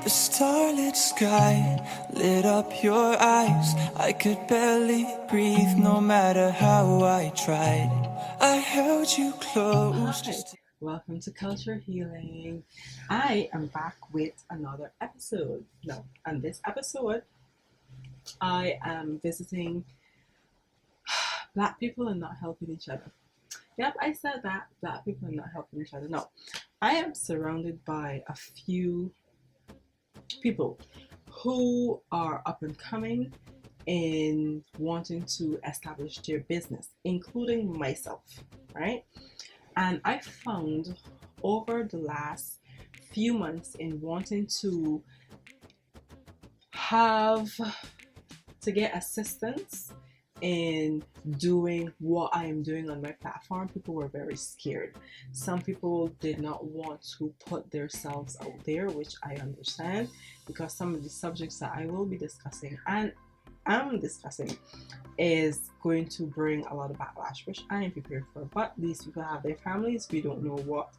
The starlit sky lit up your eyes. I could barely breathe no matter how I tried. I held you close. Hi, welcome to Culture Healing. I am back with another episode. Now, on this episode, I am visiting Black people and not helping each other. Yep, I said that. Black people are not helping each other. No, I am surrounded by a few people who are up and coming in wanting to establish their business, including myself, right? And I found over the last few months in wanting to get assistance in doing what I am doing on my platform, people were very scared. Some people did not want to put themselves out there, which I understand, because some of the subjects that I will be discussing and am discussing is going to bring a lot of backlash, which I am prepared for. But these people have their families. We don't know what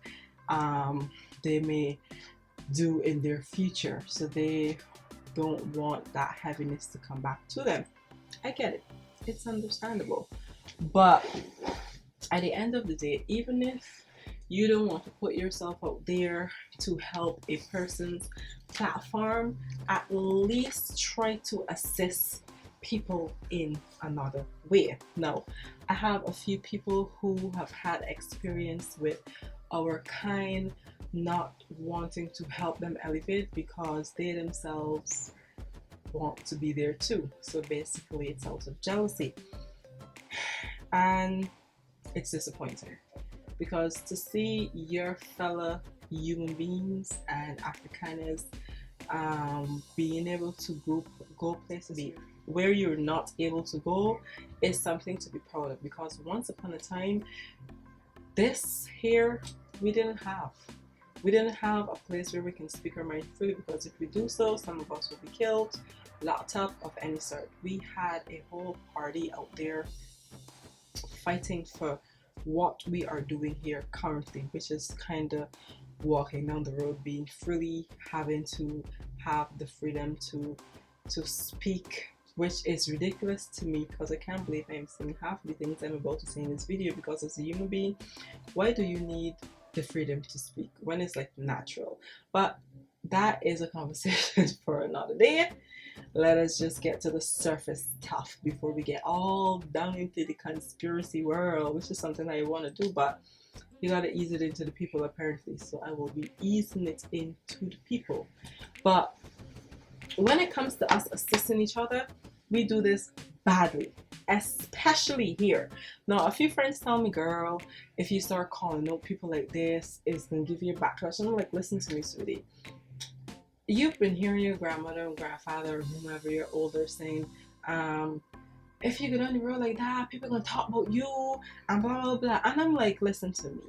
they may do in their future, so they don't want that heaviness to come back to them. I get it. It's understandable. But at the end of the day, even if you don't want to put yourself out there to help a person's platform, at least try to assist people in another way. Now, I have a few people who have had experience with our kind not wanting to help them elevate because they themselves want to be there too. So basically it's out of jealousy, and it's disappointing because to see your fellow human beings and Afrikaners being able to go places where you're not able to go is something to be proud of, because once upon a time this here we didn't have a place where we can speak our mind freely, because if we do so, some of us will be killed, locked up of any sort. We had a whole party out there fighting for what we are doing here currently, which is kind of walking down the road, being freely, having to have the freedom to speak, which is ridiculous to me, because I can't believe I'm saying half the things I'm about to say in this video, because as a human being, why do you need the freedom to speak when it's like natural? But that is a conversation for another day. Let us just get to the surface stuff before we get all down into the conspiracy world, which is something I want to do, but you gotta ease it into the people apparently, so I will be easing it into the people. But when it comes to us assisting each other, we do this badly, especially here. Now, a few friends tell me, girl, if you start calling out people like this, it's gonna give you a backlash. And I'm like, listen to me, sweetie. You've been hearing your grandmother and grandfather or whomever you're older saying, if you get on the road like that, people are gonna talk about you and blah blah blah. And I'm like, listen to me.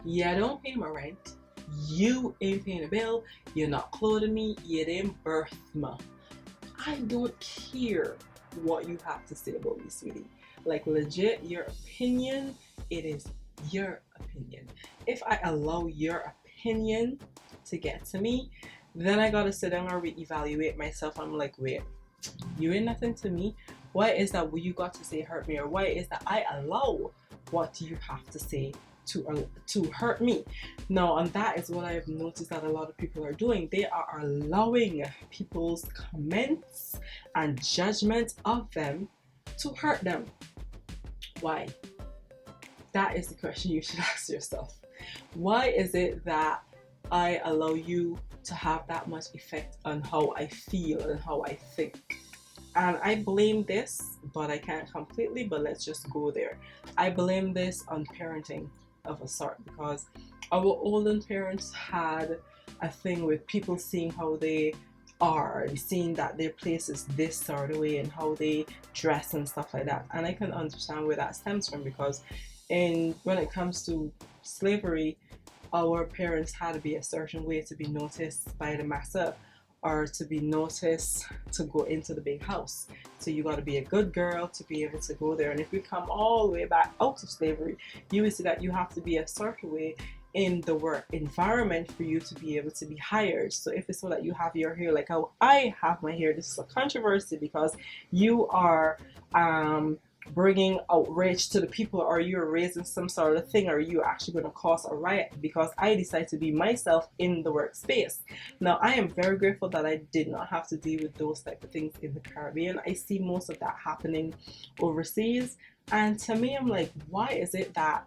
Yeah, I don't pay my rent. You ain't paying a bill. You're not clothing me. You didn't birth me. I don't care what you have to say about me, sweetie. Like, legit, your opinion, it is your opinion. If I allow your opinion to get to me, then I gotta sit down and reevaluate myself. I'm like, wait, you ain't nothing to me. Why is that what you got to say hurt me? Or why is that I allow what you have to say to hurt me? Now, and that is what I have noticed that a lot of people are doing. They are allowing people's comments and judgment of them to hurt them. Why? That is the question you should ask yourself. Why is it that I allow you to have that much effect on how I feel and how I think? And I blame this, but I can't completely, but let's just go there. I blame this on parenting of a sort, because our olden parents had a thing with people seeing how they are and seeing that their place is this sort of way and how they dress and stuff like that. And I can understand where that stems from, because when it comes to slavery, our parents had to be a certain way to be noticed by the massa, or to be noticed to go into the big house. So you got to be a good girl to be able to go there. And if we come all the way back out of slavery, you will see that you have to be a certain way in the work environment for you to be able to be hired. So if it's so that you have your hair like how I have my hair, this is a controversy because you are bringing outrage to the people, or you're raising some sort of thing, or you're actually going to cause a riot because I decided to be myself in the workspace. Now, I am very grateful that I did not have to deal with those type of things in the Caribbean. I see most of that happening overseas, and to me, I'm like, why is it that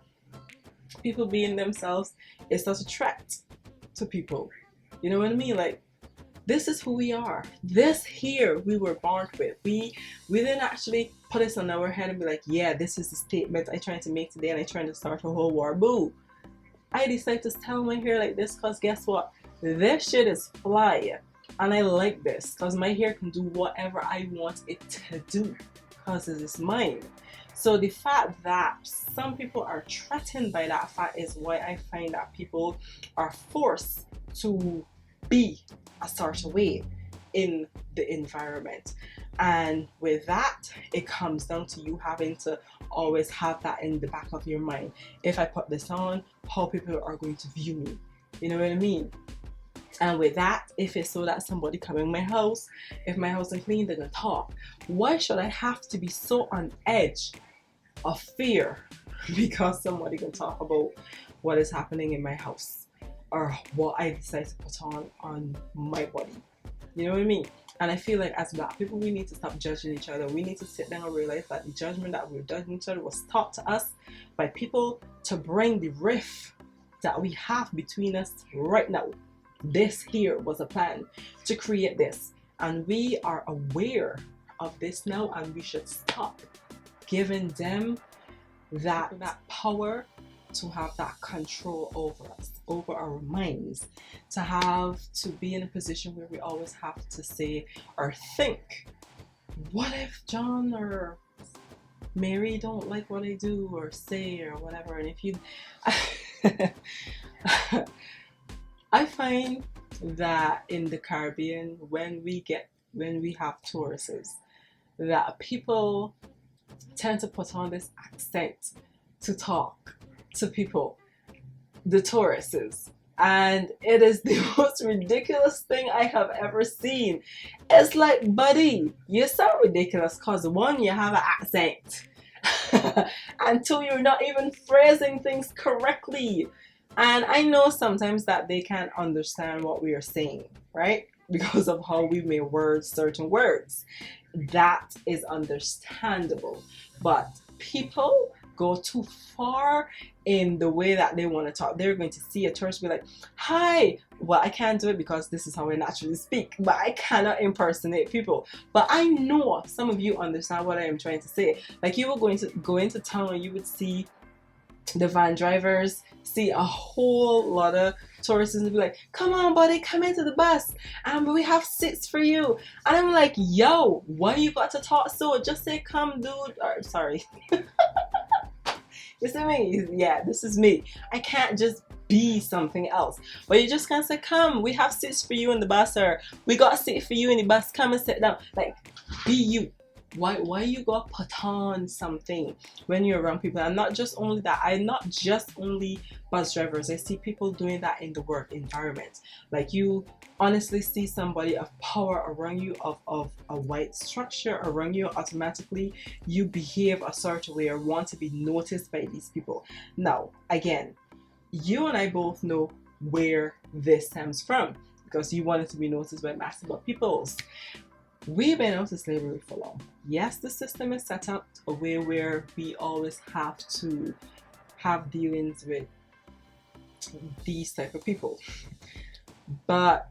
people being themselves is such a threat to people? You know what I mean? Like, this is who we are. This here we were born with. We didn't actually put this on our head and be like, yeah, this is the statement I trying to make today, and I trying to start a whole war. Boo. I decided to style my hair like this because guess what? This shit is fly. And I like this because my hair can do whatever I want it to do because it is mine. So the fact that some people are threatened by that fact is why I find that people are forced to be a certain way in the environment. And with that, it comes down to you having to always have that in the back of your mind. If I put this on, how people are going to view me. You know what I mean? And with that, if it's so that somebody come in my house, if my house is clean, they're gonna talk. Why should I have to be so on edge of fear because somebody can talk about what is happening in my house or what I decide to put on my body? You know what I mean? And I feel like as Black people, we need to stop judging each other. We need to sit down and realize that the judgment that we're judging each other was taught to us by people to bring the rift that we have between us right now. This here was a plan to create this. And we are aware of this now, and we should stop giving them that power to have that control over us, over our minds, to be in a position where we always have to say or think, what if John or Mary don't like what I do or say or whatever? And if you I find that in the Caribbean, when we have tourists, that people tend to put on this accent to talk to people, the tourists, and it is the most ridiculous thing I have ever seen. It's like, buddy, you sound ridiculous because one, you have an accent, and two, you're not even phrasing things correctly. And I know sometimes that they can't understand what we are saying, right? Because of how we may word certain words. That is understandable. But people go too far in the way that they want to talk. They're going to see a tourist be like, hi. Well, I can't do it because this is how I naturally speak, but I cannot impersonate people. But I know some of you understand what I am trying to say. Like, you were going to go into town and you would see the van drivers see a whole lot of tourists and be like, come on buddy, come into the bus, we have seats for you. And I'm like, yo, why you got to talk so? Just say come, dude. Or, sorry. You see me? Yeah, this is me. I can't just be something else. But you just can't say, come, we have seats for you in the bus, or we got a seat for you in the bus, come and sit down. Like, be you. Why you gotta put on something when you're around people? And not just only that, I'm not just only bus drivers. I see people doing that in the work environment. Like, you honestly see somebody of power around you, of a white structure around you, automatically you behave a certain way or want to be noticed by these people. Now, again, you and I both know where this stems from, because you wanted to be noticed by massive peoples. We've been out of slavery for long. Yes, the system is set up a way where we always have to have dealings with these type of people. But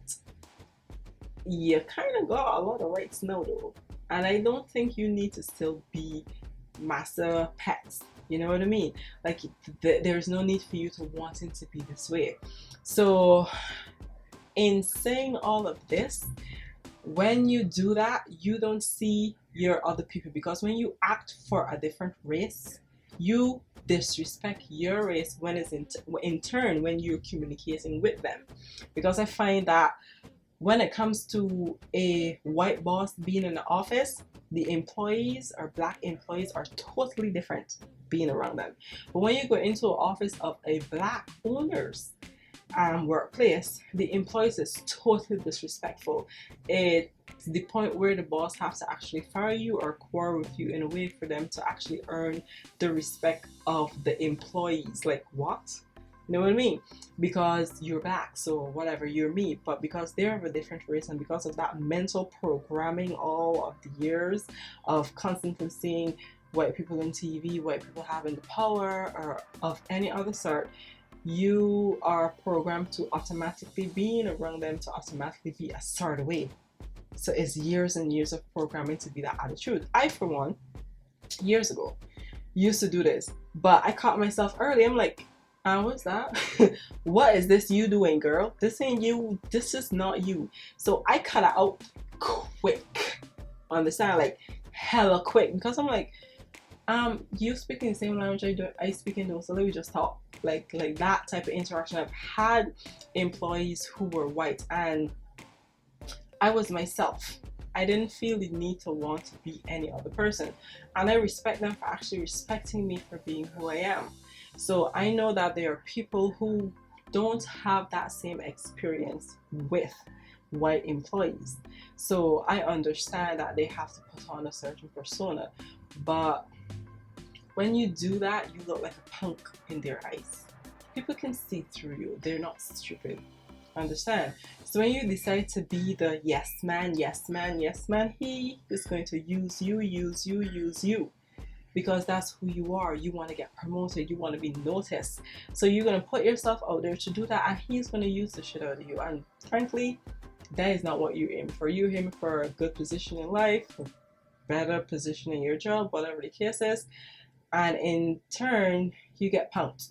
you kind of got a lot of rights now though. And I don't think you need to still be master pets. You know what I mean? Like, there's no need for you to wanting to be this way. So in saying all of this, when you do that, you don't see your other people, because when you act for a different race, you disrespect your race when it's in turn when you're communicating with them. Because I find that when it comes to a white boss being in the office, the employees or black employees are totally different being around them. But when you go into an office of a black owner's workplace, the employees is totally disrespectful. It's the point where the boss has to actually fire you or quarrel with you in a way for them to actually earn the respect of the employees. Like, what? You know what I mean? Because you're black, so whatever, you're me. But because they're of a different race, and because of that mental programming all of the years of constantly seeing white people on TV, white people having the power, or of any other sort, you are programmed to automatically, being around them, to automatically be a sort of way. So it's years and years of programming to be that attitude. I, for one, years ago, used to do this, but I caught myself early. I'm like, what's that? What is this you doing, girl? This ain't you. This is not you. So I cut it out quick. Understand? Like, hella quick. Because I'm like, you speak in the same language I speak in, so let me just talk. Like that type of interaction. I've had employees who were white, and I was myself. I didn't feel the need to want to be any other person. And I respect them for actually respecting me for being who I am. So I know that there are people who don't have that same experience with white employees. So I understand that they have to put on a certain persona. But when you do that, you look like a punk in their eyes. People can see through you. They're not stupid. Understand? So when you decide to be the yes man, yes man, yes man, he is going to use you. Because that's who you are. You want to get promoted. You want to be noticed. So you're going to put yourself out there to do that, and he's going to use the shit out of you. And frankly, that is not what you aim for. You aim for a good position in life, a better position in your job, whatever the case is. And in turn, you get punked.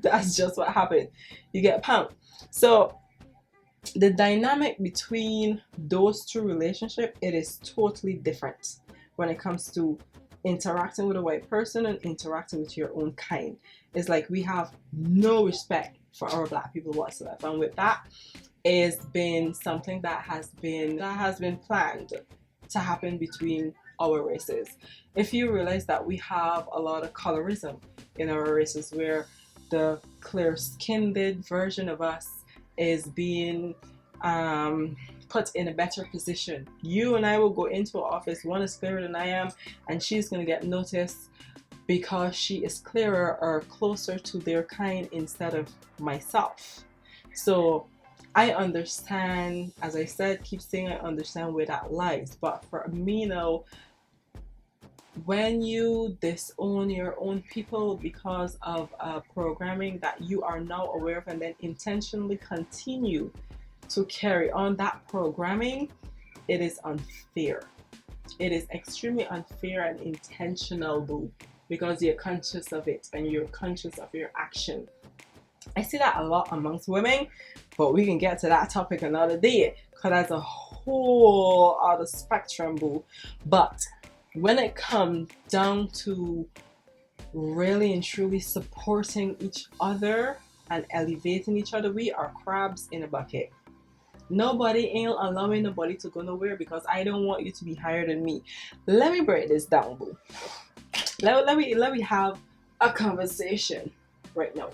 That's just what happened. You get punked. So the dynamic between those two relationships, it is totally different when it comes to interacting with a white person and interacting with your own kind. It's like we have no respect for our black people whatsoever. And with that, it's been something that has been planned to happen between our races. If you realize that we have a lot of colorism in our races, where the clear-skinned version of us is being put in a better position. You and I will go into an office, one is clearer than I am, and she's going to get noticed because she is clearer or closer to their kind instead of myself. So I understand, as I said, keep saying I understand where that lies. But for me now, when you disown your own people because of programming that you are now aware of, and then intentionally continue to carry on that programming, it is unfair. It is extremely unfair and intentional, boo, because you're conscious of it and you're conscious of your action. I see that a lot amongst women, but we can get to that topic another day, because that's a whole other spectrum, boo. But when it comes down to really and truly supporting each other and elevating each other, we are crabs in a bucket. Nobody ain't allowing nobody to go nowhere because I don't want you to be higher than me. Let me break this down, boo. Let me have a conversation right now.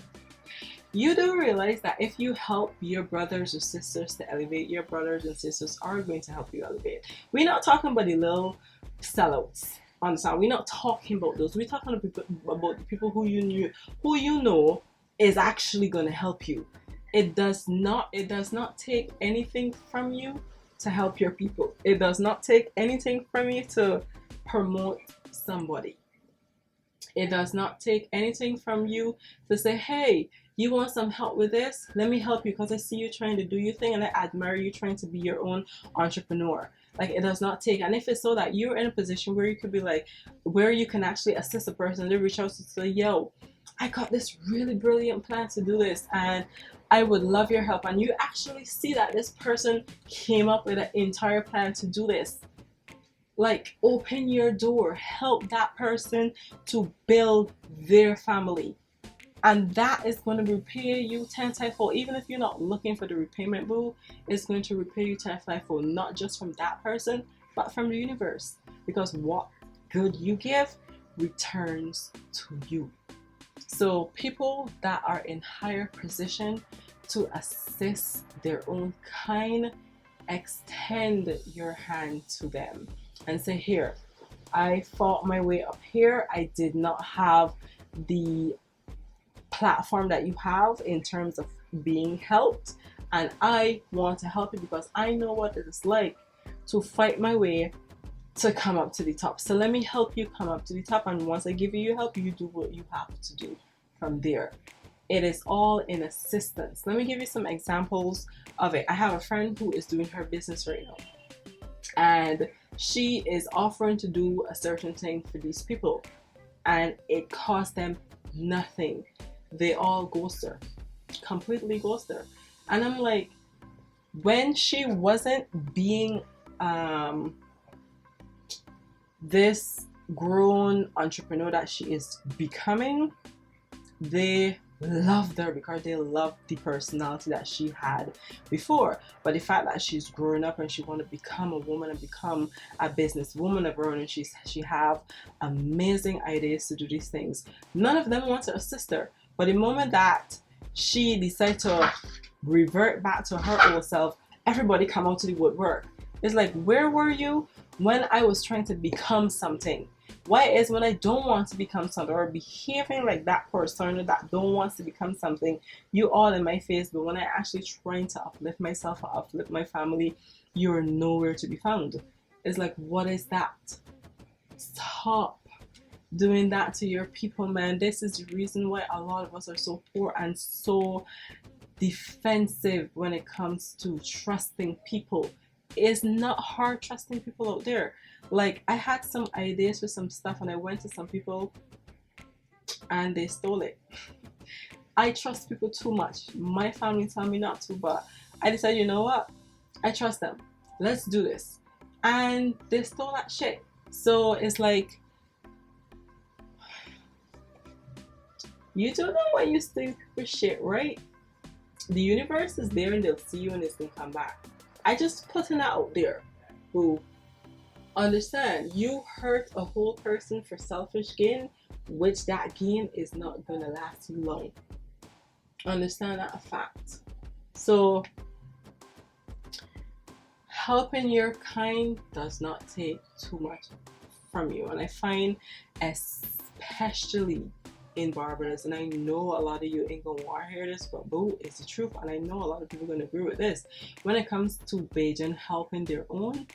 You do realize that if you help your brothers or sisters to elevate, your brothers and sisters are going to help you elevate. We're not talking about the little sellouts. Understand? We're not talking about those. We're talking about the people who you know is actually going to help you. It does not take anything from you to help your people. It does not take anything from you to promote somebody. It does not take anything from you to say, hey, you want some help with this? Let me help you because I see you trying to do your thing and I admire you trying to be your own entrepreneur. Like, it does not take. And if it's so that you're in a position where you could be like, where you can actually assist a person, they reach out to say, yo, I got this really brilliant plan to do this and I would love your help. And you actually see that this person came up with an entire plan to do this. Like, open your door, help that person to build their family. And that is going to repay you 10 timefold. Even if you're not looking for the repayment, boo, it's going to repay you 10 timefold, not just from that person, but from the universe. Because what good you give, returns to you. So people that are in higher position to assist their own kind, extend your hand to them and say, here, I fought my way up here. I did not have the platform that you have in terms of being helped, and I want to help you because I know what it is like to fight my way to come up to the top. So let me help you come up to the top, and once I give you help, you do what you have to do from there. It is all in assistance. Let me give you some examples of it. I have a friend who is doing her business right now, and she is offering to do a certain thing for these people, and it costs them nothing. They all ghost her, completely ghost her. And I'm like, when she wasn't being this grown entrepreneur that she is becoming, they loved her because they loved the personality that she had before. But the fact that she's growing up and she want to become a woman and become a businesswoman of her own, and she have amazing ideas to do these things, none of them want to assist her. But the moment that she decided to revert back to her old self, everybody come out to the woodwork. It's like, where were you when I was trying to become something? Why is when I don't want to become something or behaving like that person that don't want to become something, you all in my face, but when I actually trying to uplift myself or uplift my family, you're nowhere to be found. It's like, what is that? Stop doing that to your people, man. This is the reason why a lot of us are so poor and so defensive when it comes to trusting people. It's not hard trusting people out there. Like, I had some ideas for some stuff and I went to some people and they stole it. I trust people too much. My family tell me not to, but I decided, you know what? I trust them. Let's do this. And they stole that shit. So it's like, you don't know when you steal people's shit, right? The universe is there and they'll see you and it's gonna come back. I just putting that out there. Boo. Understand, you hurt a whole person for selfish gain, which that gain is not gonna last too long. Understand that a fact. So helping your kind does not take too much from you. And I find, especially in Barbados, and I know a lot of you ain't gonna want to hear this, but boo, it's the truth, and I know a lot of people are gonna agree with this. When it comes to Bajan helping their own,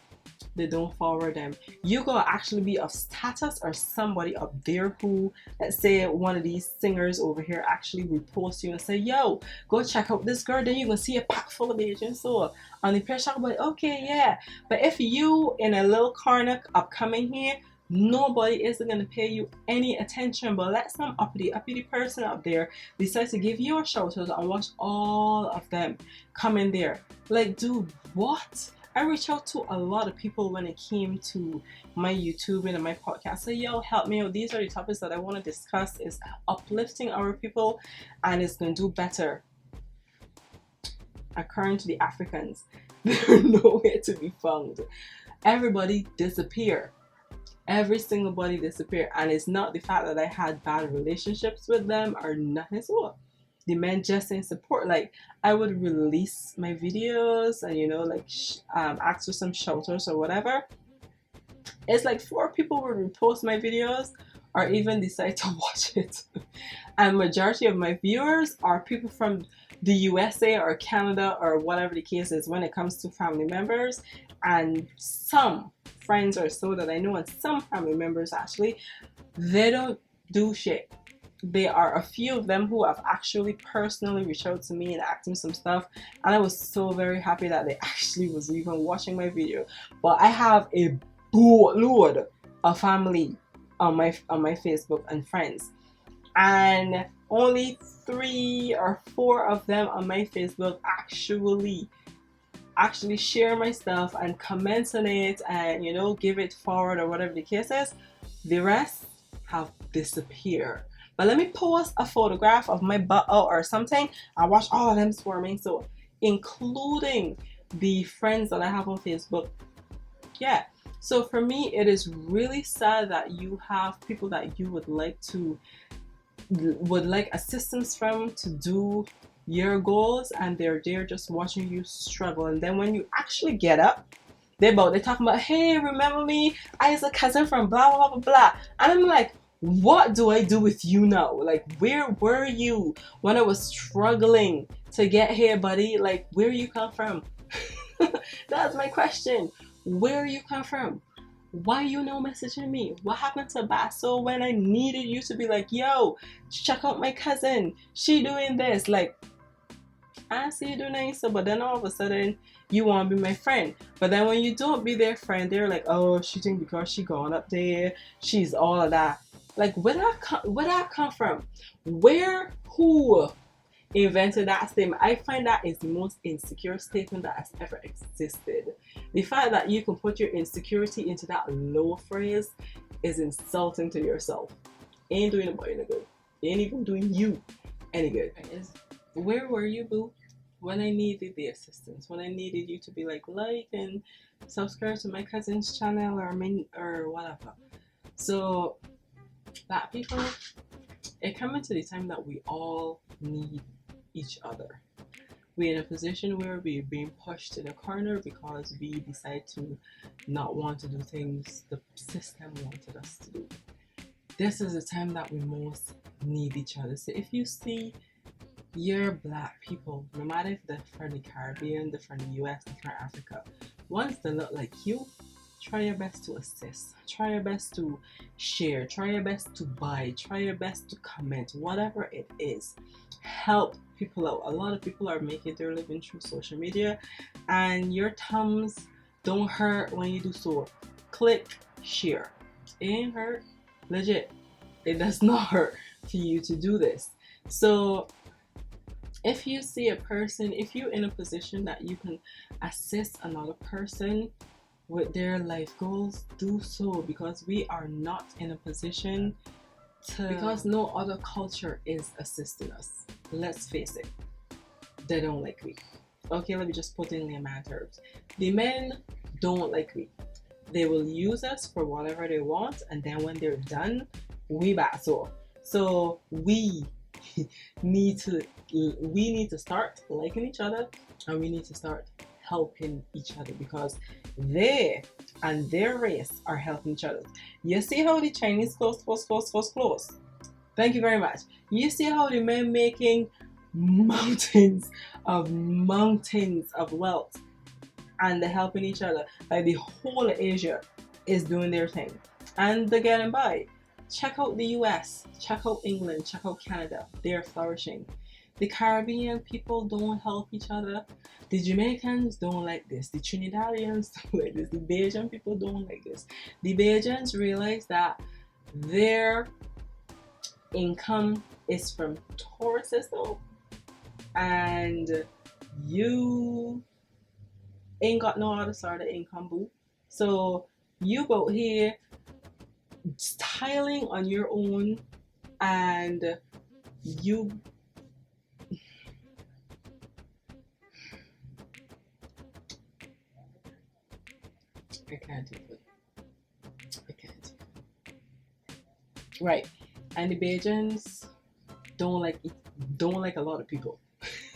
they don't forward them. You gotta actually be of status or somebody up there who, let's say one of these singers over here actually repost you and say, yo, go check out this girl, then you're gonna see a pack full of Bajan. So on the pressure, but okay, yeah. But if you in a little corner upcoming here, nobody is going to pay you any attention. But let some uppity person up there decide to give you a shout out and watch all of them come in there. Like, dude, what? I reached out to a lot of people when it came to my YouTube and my podcast. Say, yo, help me out. These are the topics that I want to discuss. Is uplifting our people and it's going to do better. According to the Africans, they're nowhere to be found. Everybody disappear. Every single body disappeared, and it's not the fact that I had bad relationships with them or nothing. So the men just in support. Like, I would release my videos and, you know, like ask for some shoutouts or whatever. It's like 4 people would repost my videos or even decide to watch it. And majority of my viewers are people from the USA or Canada or whatever the case is when it comes to family members, and some friends or so that I know, and some family members actually, they don't do shit. There are a few of them who have actually personally reached out to me and asked me some stuff, and I was so very happy that they actually was even watching my video. But I have a boatload of family on my Facebook and friends, and only 3 or 4 of them on my Facebook actually share my stuff and comment on it and, you know, give it forward or whatever the case is. The rest have disappeared. But let me post a photograph of my butt out or something. I watch all of them swarming. So including the friends that I have on Facebook. Yeah. So for me, it is really sad that you have people that you would like assistance from to do your goals, and they're there just watching you struggle. And then when you actually get up, they're talking about, hey, remember me? I was a cousin from blah blah blah blah. And I'm like, what do I do with you now? Like, where were you when I was struggling to get here, buddy? Like, where you come from? That's my question. Where you come from? Why you no messaging me? What happened to Basso when I needed you to be like, yo, check out my cousin, she doing this? Like, I see you doing nice, but then all of a sudden you want to be my friend. But then when you don't be their friend, they're like, oh, she think because she gone up there, she's all of that. Like, where that come from? Who invented that statement? I find that is the most insecure statement that has ever existed. The fact that you can put your insecurity into that low phrase is insulting to yourself. Ain't doing nobody any good. Ain't even doing you any good. Where were you, boo, when I needed the assistance? When I needed you to be like and subscribe to my cousin's channel or whatever. So that people, it coming to the time that we all need each other. We're in a position where we're being pushed in a corner because we decide to not want to do things the system wanted us to do. This is the time that we most need each other. So if you see your black people, no matter if they're from the Caribbean, they're from the US, they're from Africa, ones that look like you, try your best to assist, try your best to share, try your best to buy, try your best to comment, whatever it is. Help people out. A lot of people are making their living through social media, and your thumbs don't hurt when you do so. Click share. It ain't hurt. Legit. It does not hurt for you to do this. So if you see a person, if you're in a position that you can assist another person with their life goals, do so, because we are not in a position to, because no other culture is assisting us. Let's face it, they don't like we. Okay, let me just put in layman terms. The men don't like we. They will use us for whatever they want, and then when they're done, we back so we need to start liking each other, and we need to start helping each other, because they and their race are helping each other. You see how the Chinese close. Thank you very much. You see how the men making mountains of wealth, and they're helping each other. Like, the whole of Asia is doing their thing, and they're getting by. Check out the US, check out England, check out Canada. They're flourishing. The Caribbean people don't help each other. The Jamaicans don't like this. The Trinidadians don't like this. The Bajan people don't like this. The Bajans realize that their income is from tourists, though, and you ain't got no other sort of income, boo. So you go here styling on your own, and you I can't even. Right. And the Bajans don't like a lot of people.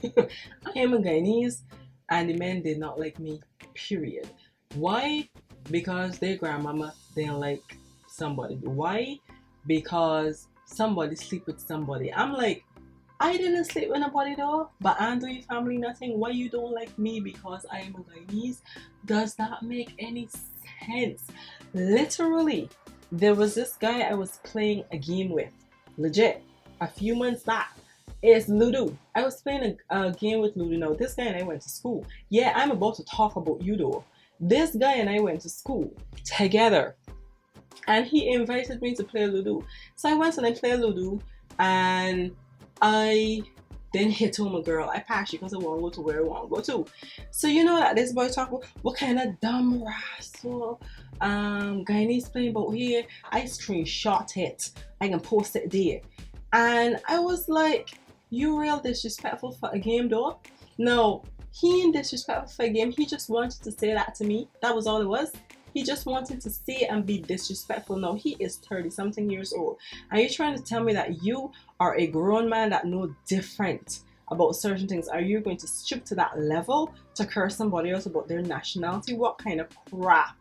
I am a Guyanese, and the men did not like me, period. Why? Because their grandmama didn't like somebody. Why? Because somebody sleep with somebody. I'm like, I didn't sleep with nobody though, but I do your family nothing. Why you don't like me because I am a Guyanese? Does that make any sense? Literally, there was this guy I was playing a game with, legit, a few months back. It's Ludo. I was playing a game with Ludo. Now, this guy and I went to school. Yeah, I'm about to talk about you though. This guy and I went to school together, and he invited me to play Ludo. So I went and I played Ludo, and I then hit home a girl. I passed you because I want to go to where I want to go to. So you know that this boy talk about what kind of dumb rascal Guyanese playing about here. I screenshot it. I can post it there. And I was like, you real disrespectful for a game though? No, he ain't disrespectful for a game. He just wanted to say that to me. That was all it was. He just wanted to say and be disrespectful. No, he is 30 something years old. Are you trying to tell me that you are a grown man that know different about certain things? Are you going to stoop to that level to curse somebody else about their nationality? What kind of crap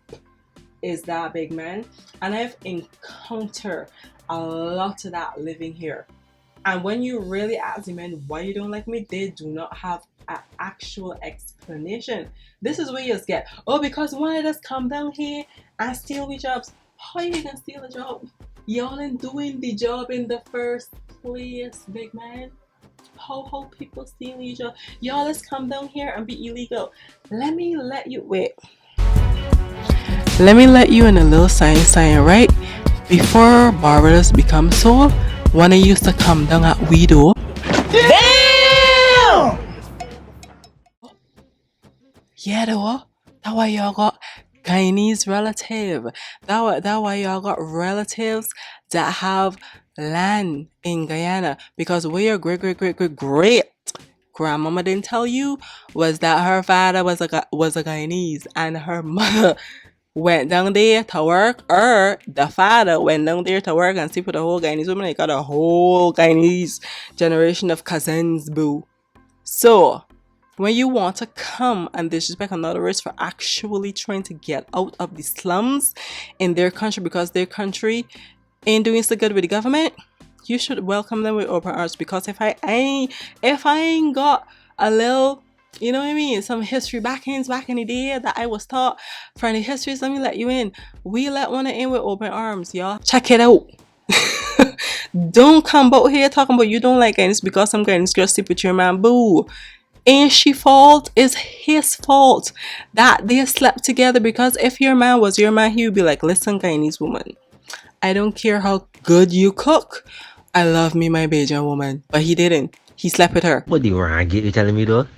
is that, big man? And I've encountered a lot of that living here. And when you really ask the men why you don't like me, they do not have an actual explanation. This is where you just get, oh, because one of us come down here and steal we jobs. How you gonna steal a job? Y'all ain't doing the job in the first place, big man. How people steal your job? Y'all let's come down here and be illegal. Let me let you in a little science, right? Before Barbados become so, when I used to come down at Widow. Damn! Yeah, though. That's why y'all got Guyanese relative. That's why y'all got relatives that have land in Guyana. Because where your great grandmama didn't tell you was that her father was a Guyanese and her mother went down there to work, or the father went down there to work and sleep with a whole Guyanese woman. They got a whole Guyanese generation of cousins, boo. So, when you want to come and disrespect another race for actually trying to get out of the slums in their country because their country ain't doing so good with the government, you should welcome them with open arms. Because if I ain't got a little, you know what I mean, some history back in the day that I was taught from the histories, let me let you in. We let one in with open arms, y'all. Check it out. Don't come out here talking about you don't like Guyanese because some Guyanese girl sleep with your man, boo. Ain't she fault? It's his fault that they slept together. Because if your man was your man, he would be like, listen, Guyanese woman, I don't care how good you cook, I love me my Bajan woman. But he didn't. He slept with her. What the ragged you telling me though?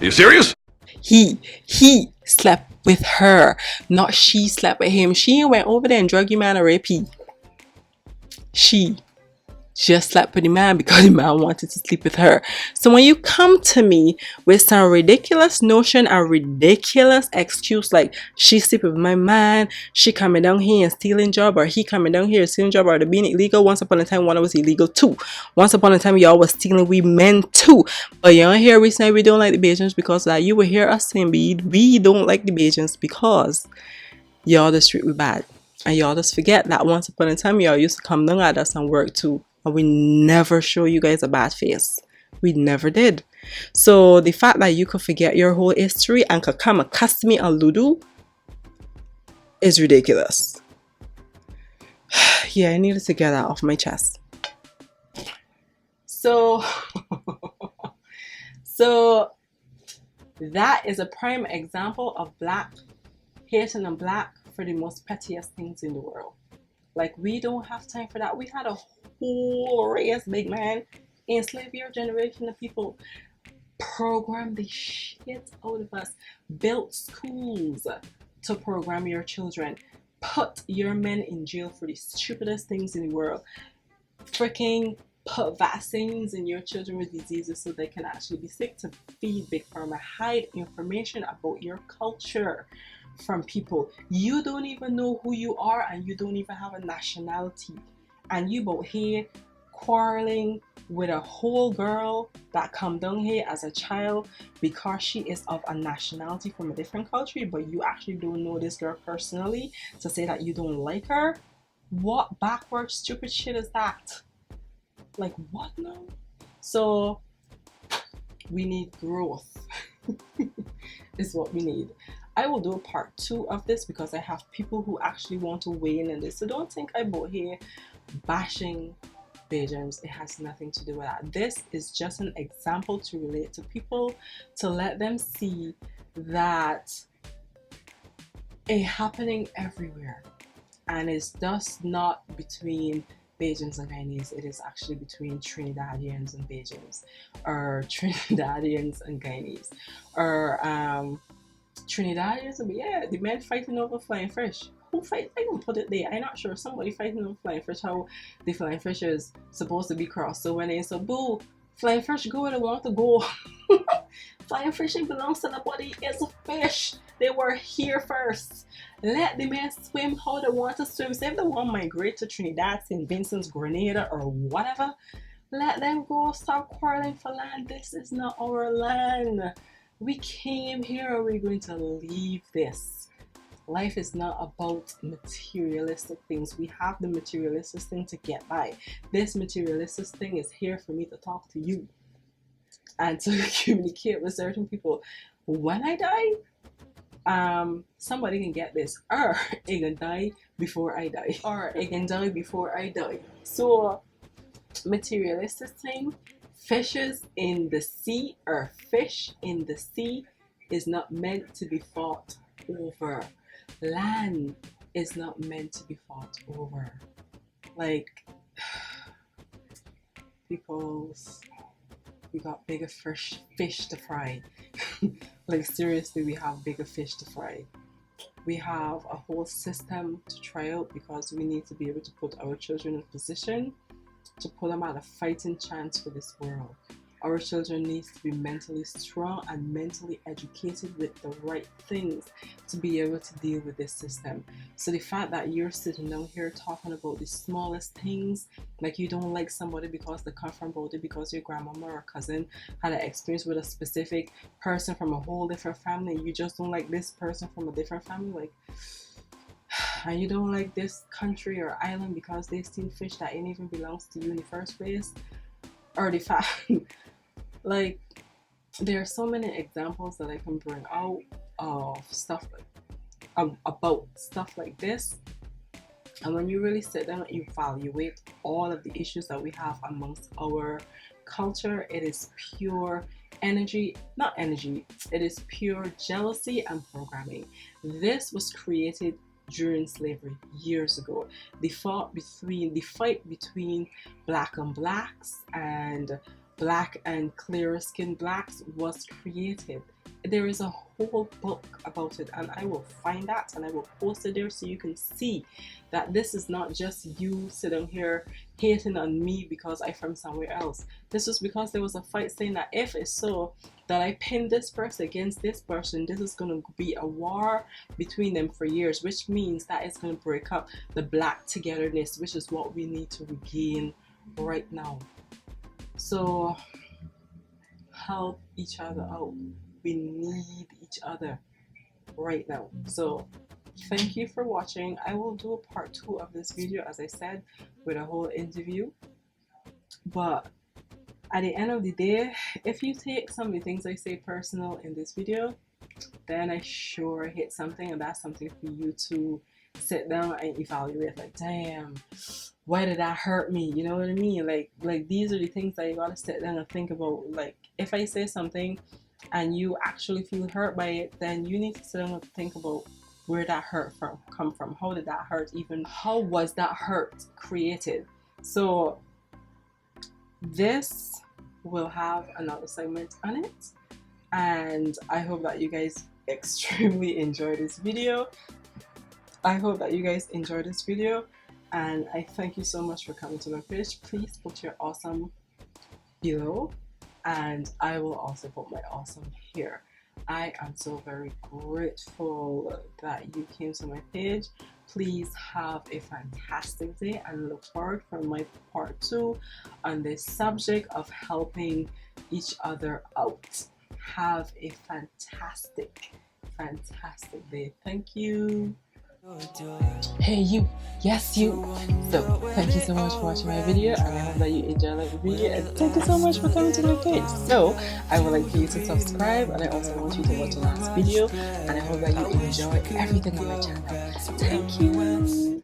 You serious? He slept with her, not she slept with him. She went over there and drug you man a rapey. She just slept with the man because the man wanted to sleep with her. So when you come to me with some ridiculous notion and ridiculous excuse like she sleep with my man, she coming down here and stealing job, or he coming down here and stealing job, or the being illegal. Once upon a time one was illegal too. Once upon a time y'all was stealing we men too. But y'all here we say we don't like the Bajans because that you will hear us saying we don't like the Bajans because y'all just treat we bad. And y'all just forget that once upon a time y'all used to come down at us and work too. And we never show you guys a bad face. We never did. So the fact that you could forget your whole history and could come and cast me on Ludo is ridiculous. Yeah, I needed to get that off my chest. So that is a prime example of black hating on black for the most pettiest things in the world. Like, we don't have time for that. We had a whole race, big man, enslave your generation of people, program the shit out of us, built schools to program your children, put your men in jail for the stupidest things in the world, freaking put vaccines in your children with diseases so they can actually be sick, to feed big pharma, hide information about your culture from people. You don't even know who you are, and you don't even have a nationality, and you both here quarreling with a whole girl that come down here as a child because she is of a nationality from a different country, but you actually don't know this girl personally to say that you don't like her. What backward stupid shit is that? Like, what now? So we need growth is what we need. I will do a part 2 of this because I have people who actually want to weigh in on this. So don't think I'm out here bashing Bajans. It has nothing to do with that. This is just an example to relate to people, to let them see that it's happening everywhere. And it's just not between Bajans and Guyanese. It is actually between Trinidadians and Bajans, or Trinidadians and Guyanese, or Trinidadians, but yeah, the men fighting over flying fish. Who fight? I don't put it there. I'm not sure. Somebody fighting over flying fish. How the flying fish is supposed to be crossed. So when they say, boo, flying fish go where they want to go. flying fish belongs to nobody. It's a fish. They were here first. Let the men swim how they want to swim. So if they want to migrate to Trinidad, St. Vincent's, Grenada, or whatever, let them go. Stop quarreling for land. This is not our land. We came here and we're going to leave this. Life is not about materialistic things. We have the materialistic thing to get by. This materialistic thing is here for me to talk to you and to communicate with certain people. When I die, somebody can get this, or it can die before I die, or it can die before I die. So materialistic thing, fishes in the sea, or fish in the sea, is not meant to be fought over. Land is not meant to be fought over. Like, because we got bigger fish to fry. Like, seriously, we have bigger fish to fry. We have a whole system to try out because we need to be able to put our children in a position to put them at a fighting chance for this world. Our children need to be mentally strong and mentally educated with the right things to be able to deal with this system. So the fact that you're sitting down here talking about the smallest things, like you don't like somebody because they come from Bode, because your grandmama or cousin had an experience with a specific person from a whole different family, and you just don't like this person from a different family, like, and you don't like this country or island because they steal fish that ain't even belongs to you in the first place, or the fact like, there are so many examples that I can bring out of stuff about stuff like this. And when you really sit down and evaluate all of the issues that we have amongst our culture, it is pure energy, not energy, it is pure jealousy and programming. This was created during slavery years ago. The fight between black and blacks and black and clearer skinned blacks was created. There is a whole book about it, and I will find that and I will post it there so you can see that this is not just you sitting here hating on me because I'm from somewhere else. This was because there was a fight saying that if it's so that I pin this person against this person, this is going to be a war between them for years, which means that it's going to break up the black togetherness, which is what we need to regain right now. So help each other out. We need each other right now. So thank you for watching. I will do a part 2 of this video, as I said, with a whole interview. But at the end of the day, if you take some of the things I say personal in this video, then I sure hit something, and that's something for you to sit down and evaluate. Like, damn, why did that hurt me? You know what I mean? Like these are the things that you gotta sit down and think about. Like, if I say something and you actually feel hurt by it, then you need to sit down and think about where that hurt come from. How did that hurt even? How was that hurt created? So this will have another segment on it, and I hope that you guys extremely enjoy this video. I hope that you guys enjoyed this video, and I thank you so much for coming to my page. Please put your awesome below, and I will also put my awesome here. I am so very grateful that you came to my page. Please have a fantastic day, and look forward for my part 2 on this subject of helping each other out. Have a fantastic day. Thank you. Hey you, yes you. So thank you so much for watching my video, and I hope that you enjoyed the video, and thank you so much for coming to my page. So I would like for you to subscribe, and I also want you to watch the last video, and I hope that you enjoy everything on my channel. Thank you.